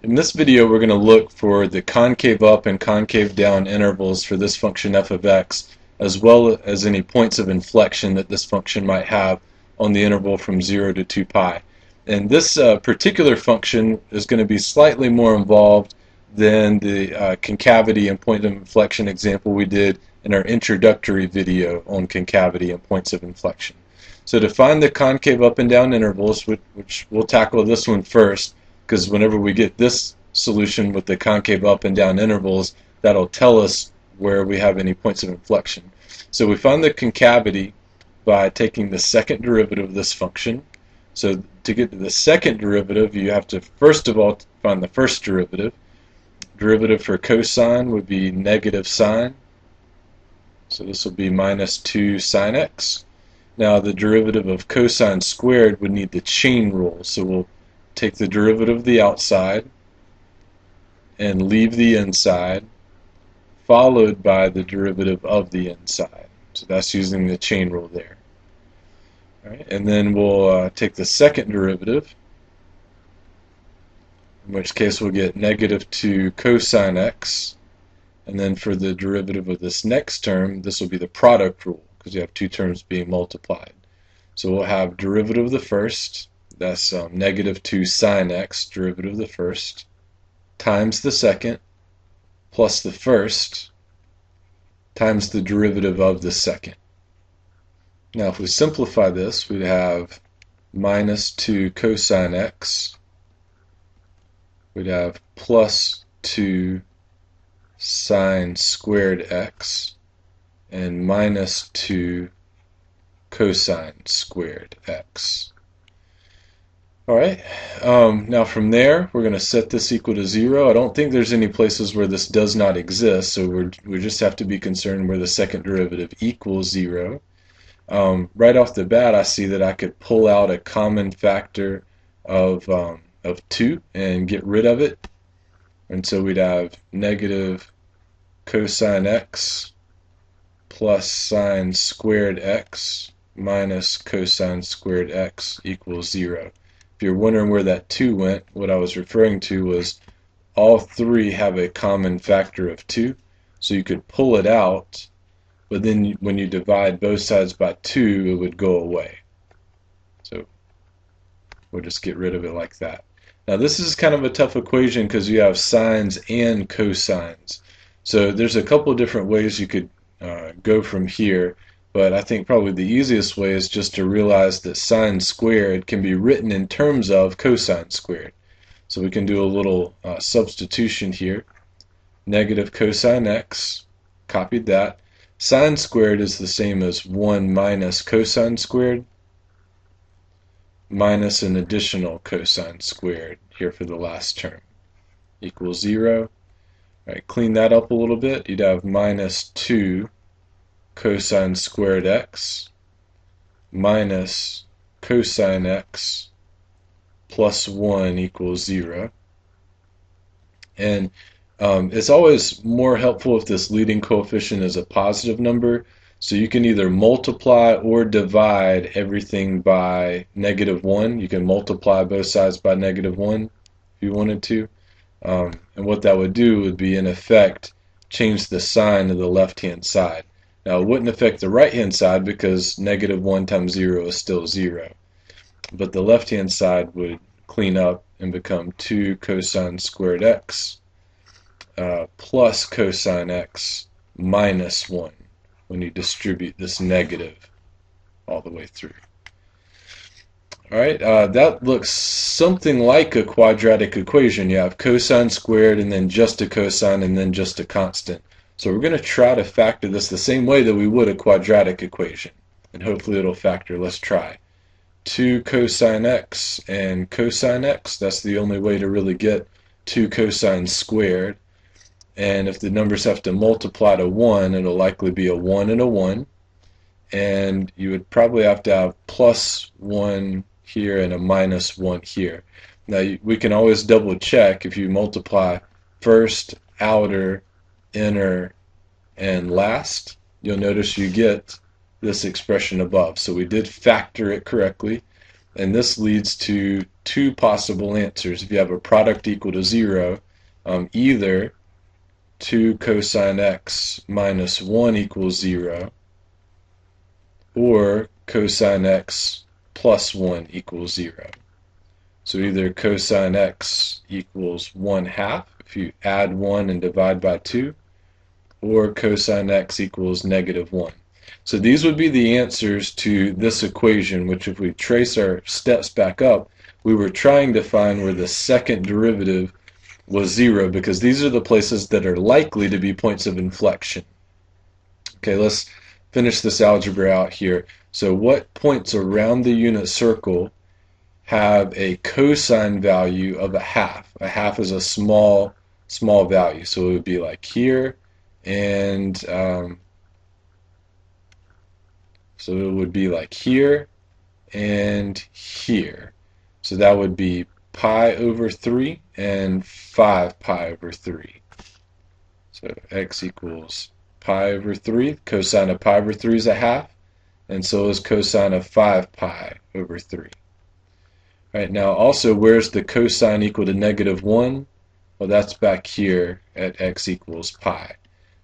In this video, we're going to look for the concave up and concave down intervals for this function f of x, as well as any points of inflection that this function might have on the interval from 0 to 2 pi. And this particular function is going to be slightly more involved than the concavity and point of inflection example we did in our introductory video on concavity and points of inflection. So to find the concave up and down intervals, which we'll tackle this one first, because whenever we get this solution with the concave up and down intervals, that'll tell us where we have any points of inflection. So we find the concavity by taking the second derivative of this function. So to get to the second derivative, you have to first of all find the first derivative. Derivative for cosine would be negative sine. So this will be minus 2 sine x. Now the derivative of cosine squared would need the chain rule. So we'll take the derivative of the outside and leave the inside, followed by the derivative of the inside. So that's using the chain rule there. All right, and then we'll take the second derivative, in which case we'll get negative 2 cosine x. And then for the derivative of this next term, this will be the product rule, because you have two terms being multiplied. So we'll have derivative of the first, that's negative 2 sine x, derivative of the first, times the second, plus the first, times the derivative of the second. Now if we simplify this, we'd have minus 2 cosine x, we'd have plus 2 sine squared x, and minus 2 cosine squared x. Alright, now from there we're going to set this equal to 0. I don't think there's any places where this does not exist, so we just have to be concerned where the second derivative equals 0. Right off the bat I see that I could pull out a common factor of 2 and get rid of it. And so we'd have negative cosine x plus sine squared x minus cosine squared x equals 0. If you're wondering where that 2 went, what I was referring to was all three have a common factor of 2. So you could pull it out, but then when you divide both sides by 2, it would go away. So we'll just get rid of it like that. Now this is kind of a tough equation because you have sines and cosines. So there's a couple of different ways you could go from here, but I think probably the easiest way is just to realize that sine squared can be written in terms of cosine squared. So we can do a little substitution here. Negative cosine x, copied that. Sine squared is the same as 1 minus cosine squared, minus an additional cosine squared here for the last term, equals 0. All right, clean that up a little bit. You'd have minus 2 cosine squared x minus cosine x plus 1 equals 0. And it's always more helpful if this leading coefficient is a positive number. So you can either multiply or divide everything by negative 1. You can multiply both sides by negative 1 if you wanted to. And what that would do would be, in effect, change the sign of the left-hand side. Now it wouldn't affect the right-hand side because negative 1 times 0 is still 0. But the left-hand side would clean up and become 2 cosine squared x plus cosine x minus 1. When you distribute this negative all the way through. Alright, that looks something like a quadratic equation. You have cosine squared and then just a cosine and then just a constant. So we're going to try to factor this the same way that we would a quadratic equation. And hopefully it'll factor. Let's try. 2 cosine x and cosine x. That's the only way to really get 2 cosine squared. And if the numbers have to multiply to 1, it'll likely be a 1 and a 1. And you would probably have to have plus 1 here and a minus 1 here. Now we can always double check if you multiply first, outer, inner, and last. You'll notice you get this expression above. So we did factor it correctly. And this leads to two possible answers. If you have a product equal to 0, either 2 cosine x minus 1 equals 0, or cosine x plus 1 equals 0. So either cosine x equals 1/2 if you add 1 and divide by 2, or cosine x equals -1. So these would be the answers to this equation, which if we trace our steps back up, we were trying to find where the second derivative was 0, because these are the places that are likely to be points of inflection. Okay, let's finish this algebra out here. So what points around the unit circle have a cosine value of 1/2? A half is a small value, so it would be like here, and so it would be like here and here. So that would be pi over 3 and 5 pi over 3. So x equals pi over 3. Cosine of pi over 3 is 1/2, and so is cosine of 5 pi over 3. All right, now also, where's the cosine equal to -1? Well, that's back here at x equals pi.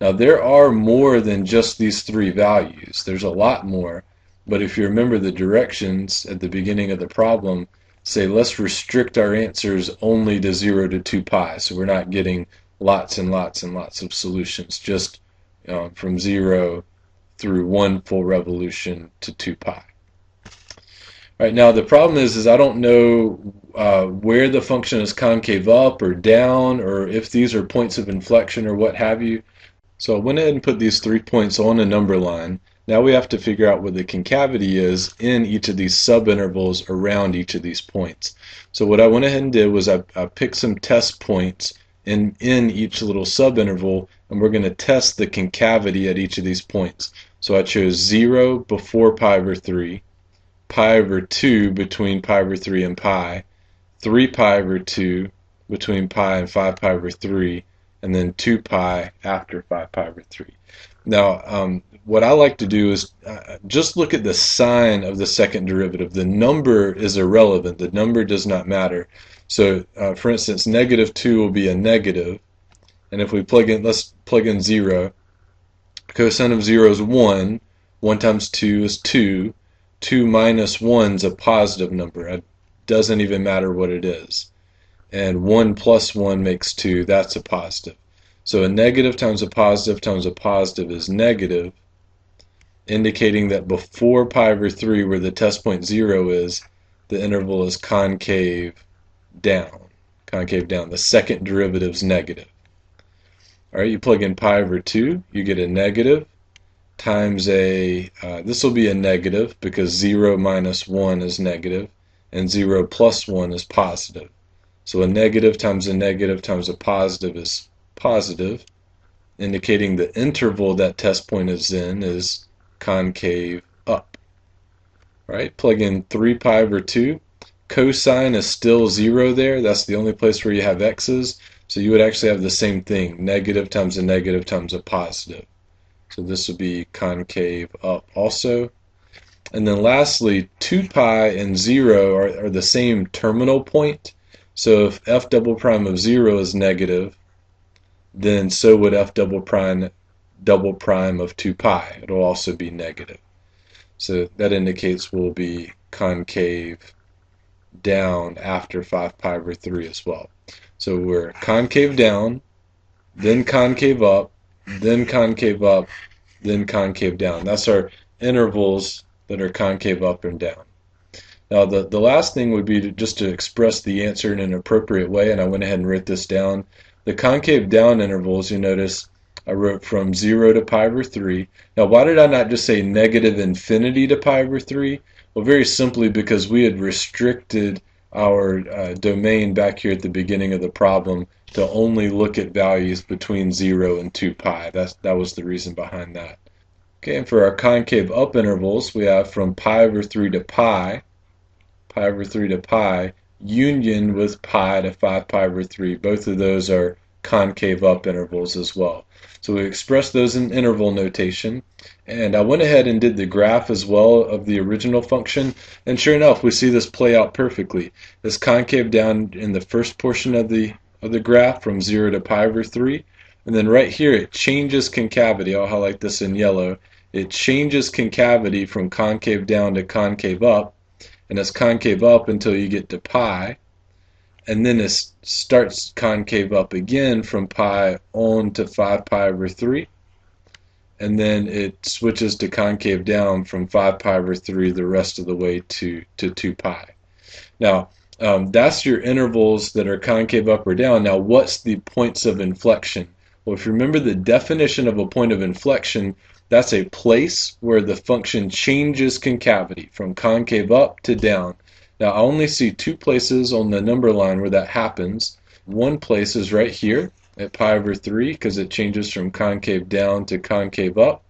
Now there are more than just these three values. There's a lot more, but if you remember the directions at the beginning of the problem, say let's restrict our answers only to 0 to 2 pi, so we're not getting lots and lots and lots of solutions, just from 0 through 1 full revolution to 2 pi. All right, now the problem is I don't know where the function is concave up or down, or if these are points of inflection or what have you. So I went ahead and put these 3 points on a number line. Now we have to figure out what the concavity is in each of these subintervals around each of these points. So what I went ahead and did was I picked some test points in each little subinterval, and we're going to test the concavity at each of these points. So I chose 0 before pi over 3, pi over 2 between pi over 3 and pi, 3 pi over 2 between pi and 5 pi over 3, and then 2 pi after 5 pi over 3. Now, what I like to do is just look at the sign of the second derivative. The number is irrelevant. The number does not matter. So, for instance, -2 will be a negative, and if we plug in, let's plug in 0. Cosine of 0 is 1. 1 times 2 is 2. 2 minus 1 is a positive number. It doesn't even matter what it is. And 1 plus 1 makes 2. That's a positive. So a negative times a positive is negative, indicating that before pi over 3, where the test point 0 is, the interval is concave down. Concave down. The second derivative is negative. All right, you plug in pi over 2, you get a negative times a, this will be a negative because 0 minus 1 is negative, and 0 plus 1 is positive. So a negative times a positive is positive, indicating the interval that test point is in is concave up. All right, plug in 3 pi over 2. Cosine is still 0 there. That's the only place where you have x's. So you would actually have the same thing, negative times a positive. So this would be concave up also. And then lastly, 2 pi and 0 are the same terminal point. So if f double prime of 0 is negative, then so would f double prime of 2 pi. It'll also be negative. So that indicates we'll be concave down after 5 pi over 3 as well. So we're concave down, then concave up, then concave up, then concave down. That's our intervals that are concave up and down. Now the last thing would be just to express the answer in an appropriate way, and I went ahead and wrote this down. The concave down intervals, you notice I wrote from 0 to pi over 3. Now why did I not just say negative infinity to pi over 3? Well, very simply because we had restricted our domain back here at the beginning of the problem to only look at values between 0 and 2 pi. That was the reason behind that. Okay, and for our concave up intervals, we have from pi over 3 to pi over 3 to pi, union with pi to 5 pi over 3. Both of those are concave up intervals as well. So we express those in interval notation, and I went ahead and did the graph as well of the original function, and sure enough we see this play out perfectly. It's concave down in the first portion of the graph from 0 to pi over 3, and then right here it changes concavity. I'll highlight this in yellow. It changes concavity from concave down to concave up, and it's concave up until you get to pi, and then it starts concave up again from pi on to 5 pi over 3, and then it switches to concave down from 5 pi over 3 the rest of the way to 2 pi. Now, that's your intervals that are concave up or down. Now, what's the points of inflection? Well, if you remember the definition of a point of inflection, that's a place where the function changes concavity from concave up to down. Now, I only see two places on the number line where that happens. One place is right here at pi over 3 because it changes from concave down to concave up,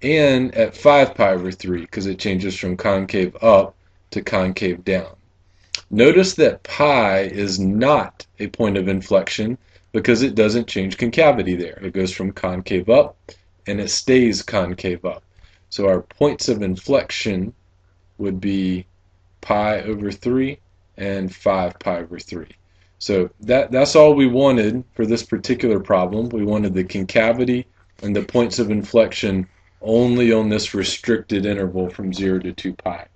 and at 5 pi over 3 because it changes from concave up to concave down. Notice that pi is not a point of inflection because it doesn't change concavity there. It goes from concave up and it stays concave up. So our points of inflection would be pi over 3 and 5 pi over 3. So that's all we wanted for this particular problem. We wanted the concavity and the points of inflection only on this restricted interval from 0 to 2 pi.